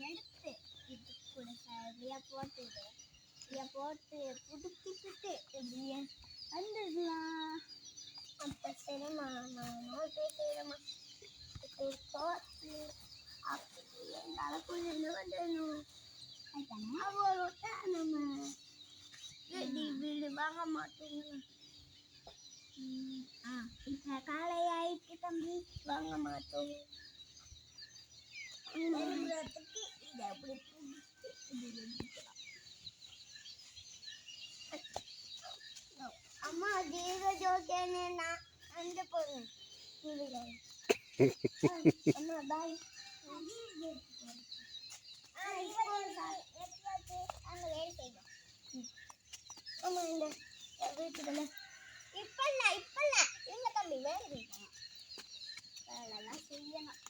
எடுத்து இது கூட சரியா போட்டுடு போட்டு புதுக்கிட்டு எப்படியே வந்துடலாம். அப்போ சரிம்மா நான் செய்யறேம்மா போட்டு அப்படி என்னால் கொஞ்சம் வந்துடணும். அவ்வளோட்டா நம்ம வீடு வாங்க மாட்டோங்க. இப்போ காலை ஆயிட்டு தம்பி வாங்க மாட்டோம். எழுதுறதுக்கு இதை அப்படி அம்மா ஜீரோ ஜோக்கேன்னா அந்த போதும் அம்மா பாய். அங்கே வேலை செய்வோம். ஆமாம் இந்த வீட்டுக்குள்ள இப்ப இல்ல எங்க தம்பி வேலை செய்வாங்க. வேலைலாம் செய்யணும்.